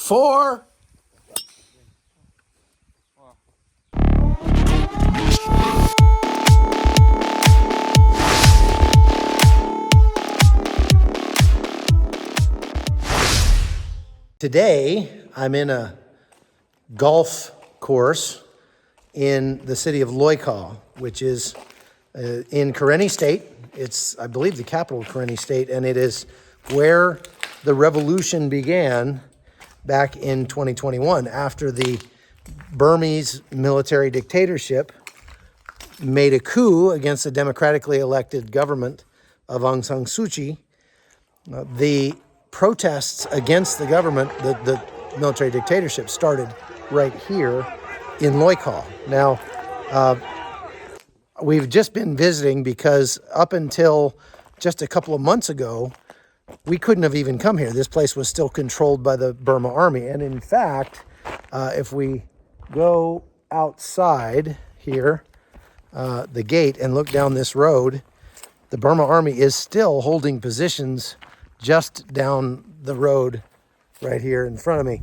4. Today, I'm in a golf course in the city of Loikaw, which is in Karenni State. It's, I believe, the capital of Karenni State, and it is where the revolution began back in 2021 after the Burmese military dictatorship made a coup against the democratically elected government of Aung San Suu Kyi. The protests against the government, the military dictatorship, started right here in Loikaw. Now, we've just been visiting because up until just a couple of months ago, we couldn't have even come here. This place was still controlled by the Burma Army. And in fact, if we go outside here, the gate, and look down this road, the Burma Army is still holding positions just down the road right here in front of me.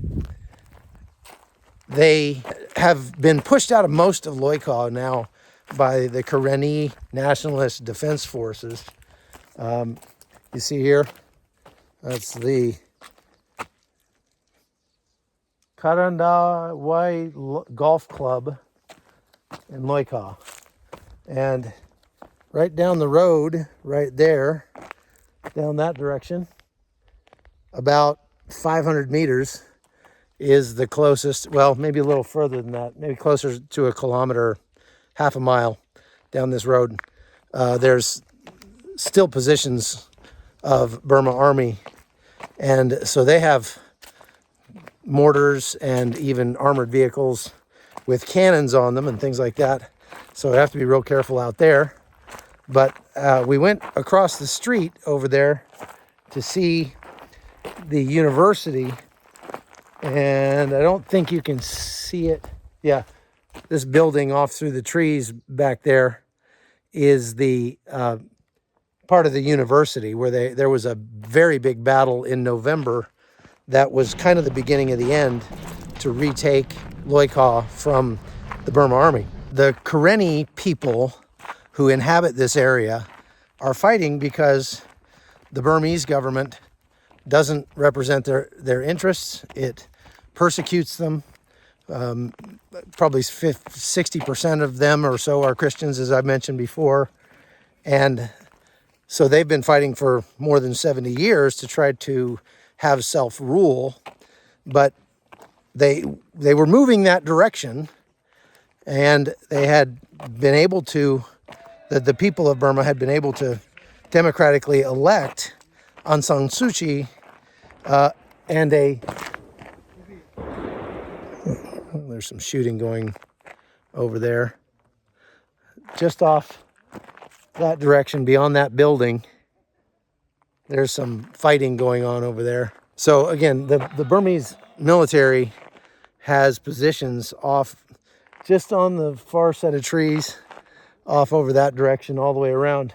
They have been pushed out of most of Loikaw now by the Karenni Nationalist Defense Forces. You see here, that's the Karandawai Golf Club in Loikaw. And right down the road, right there, down that direction, about 500 meters is the closest, well, maybe a little further than that, maybe closer to a kilometer, half a mile down this road. There's still positions of Burma Army, and so they have mortars and even armored vehicles with cannons on them and things like that, so we have to be real careful out there. But we went across the street over there to see the university, and I don't think you can see it. Yeah, this building off through the trees back there is the part of the university where there was a very big battle in November that was kind of the beginning of the end to retake Loikaw from the Burma Army. The Karenni people who inhabit this area are fighting because the Burmese government doesn't represent their interests. It persecutes them. Probably 60% of them or so are Christians, as I've mentioned before. And so they've been fighting for more than 70 years to try to have self-rule. But they were moving that direction, and they had been able to, the people of Burma had been able to democratically elect Aung San Suu Kyi and there's some shooting going over there. Just off that direction, beyond that building, there's some fighting going on over there. So again, the Burmese military has positions off just on the far set of trees, off over that direction, all the way around.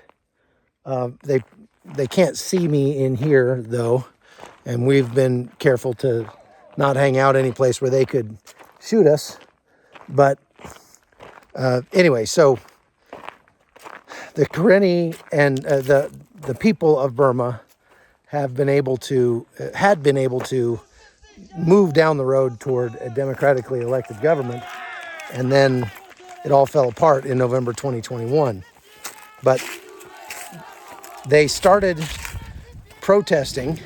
They can't see me in here, though, and we've been careful to not hang out any place where they could shoot us. But anyway, so the Karenni and the people of Burma had been able to move down the road toward a democratically elected government, and then it all fell apart in November 2021. But they started protesting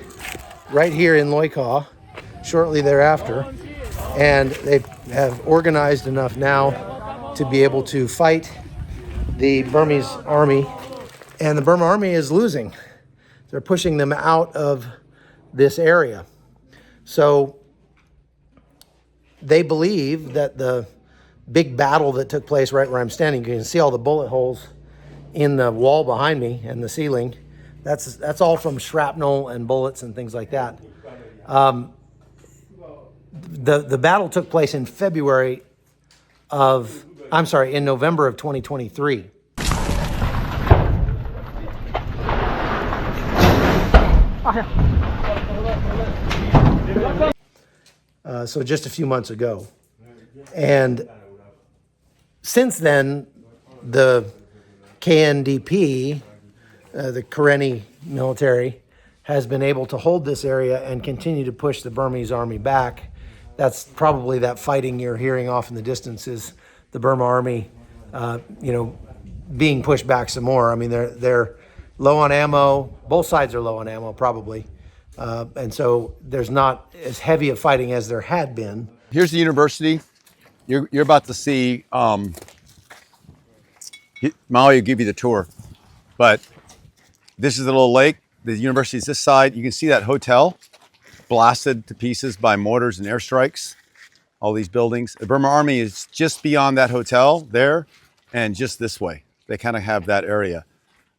right here in Loikaw shortly thereafter, and they have organized enough now to be able to fight the Burmese army, and the Burma Army is losing. They're pushing them out of this area. So they believe that the big battle that took place right where I'm standing, you can see all the bullet holes in the wall behind me and the ceiling. That's all from shrapnel and bullets and things like that. The battle took place in November of 2023. so just a few months ago. And since then, the KNDP, the Karenni military, has been able to hold this area and continue to push the Burmese army back. That's probably that fighting you're hearing off in the distance is the Burma army, being pushed back some more. I mean, they're low on ammo. Both sides are low on ammo, probably. And so there's not as heavy a fighting as there had been. Here's the university. You're about to see, Maui will give you the tour, but this is the little lake. The university is this side. You can see that hotel blasted to pieces by mortars and airstrikes, all these buildings. The Burma Army is just beyond that hotel there and just this way. They kind of have that area.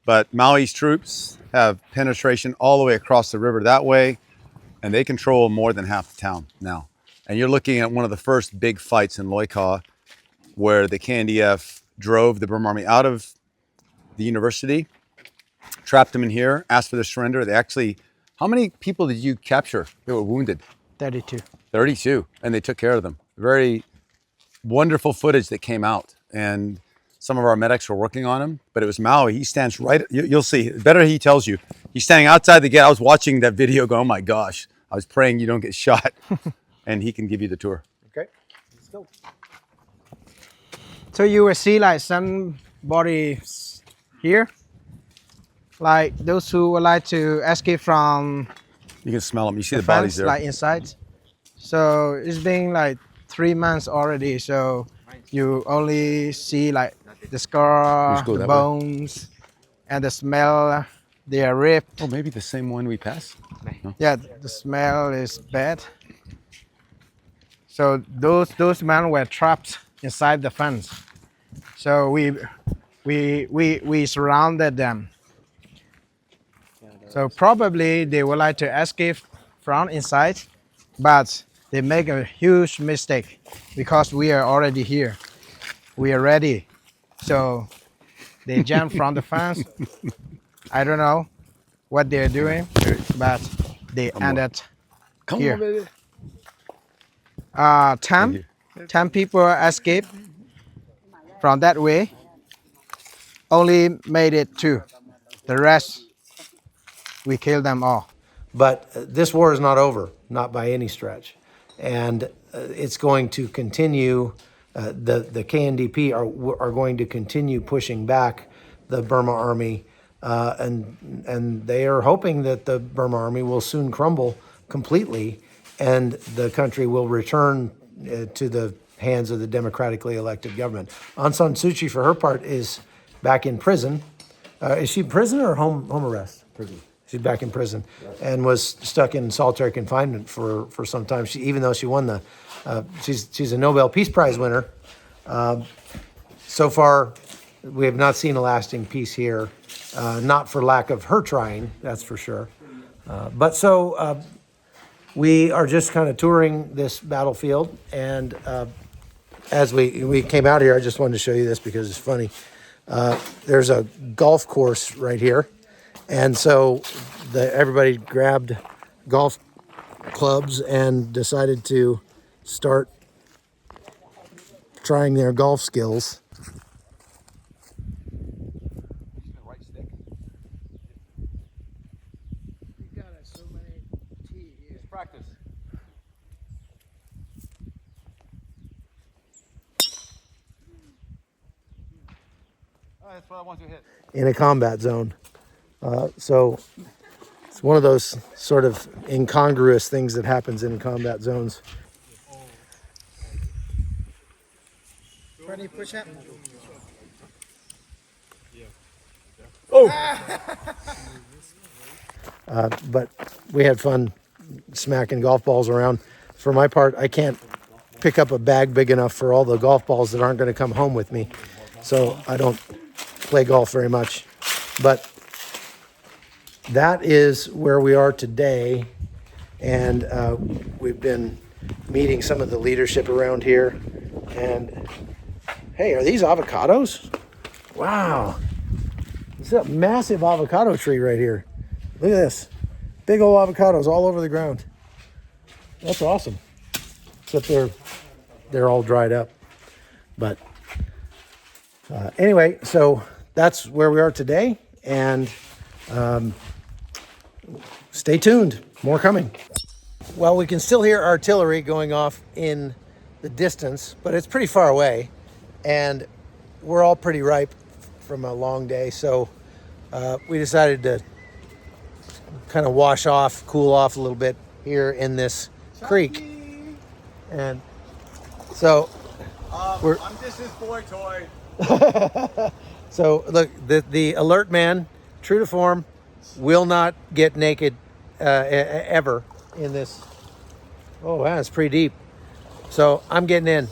But Maui's troops have penetration all the way across the river that way, and they control more than half the town now. And you're looking at one of the first big fights in Loikaw, where the KNDF drove the Burma Army out of the university, trapped them in here, asked for their surrender. They actually, how many people did you capture that were wounded? 32. 32, and they took care of them. Very wonderful footage that came out. And some of our medics were working on him, but it was Maui. He stands right, you'll see, better he tells you. He's standing outside the gate. I was watching that video going, oh my gosh, I was praying you don't get shot. And he can give you the tour. Okay, let's go. So you will see like somebody here, like those who would like to escape from You can smell them. You see the fence, bodies there. like inside. So it's been like 3 months already. So you only see like the scar, Let's go the that way. bones, and the smell. They are ripped. Oh, maybe the same one we passed? No. Yeah, the smell is bad. So those men were trapped inside the fence. So we surrounded them. So probably they would like to escape from inside, but they make a huge mistake because we are already here. We are ready. So they jump from the fence. I don't know what they're doing, but they ended Come here. on, baby. 10 people escaped from that way. Only made it 2. The rest, we killed them all. But this war is not over, not by any stretch. And it's going to continue. The KNDP are going to continue pushing back the Burma Army. And they are hoping that the Burma Army will soon crumble completely and the country will return to the hands of the democratically elected government. Aung San Suu Kyi, for her part, is back in prison. Is she in prison or home arrest? Prison. She's back in prison and was stuck in solitary confinement for some time. Even though she won she's a Nobel Peace Prize winner. So far, we have not seen a lasting peace here, not for lack of her trying, that's for sure. We are just kind of touring this battlefield, and as we came out here, I just wanted to show you this because it's funny. There's a golf course right here, and so everybody grabbed golf clubs and decided to start trying their golf skills. Practice. Oh, that's what I want to hit. In a combat zone. So it's one of those sort of incongruous things that happens in combat zones. Ready, push up. But we had fun smacking golf balls around. For my part, I can't pick up a bag big enough for all the golf balls that aren't going to come home with me. So I don't play golf very much. But that is where we are today. And we've been meeting some of the leadership around here. And hey, are these avocados? Wow. This is a massive avocado tree right here. Look at this. Big old avocados all over the ground. That's awesome. except they're all dried up. But anyway, so that's where we are today, and stay tuned. More coming. Well, we can still hear artillery going off in the distance, but it's pretty far away, and we're all pretty ripe from a long day, so we decided to kind of wash off, cool off a little bit here in this creek. And so I'm just his boy toy. so look, the alert man, true to form, will not get naked ever in this. Oh, wow, it's pretty deep. So I'm getting in.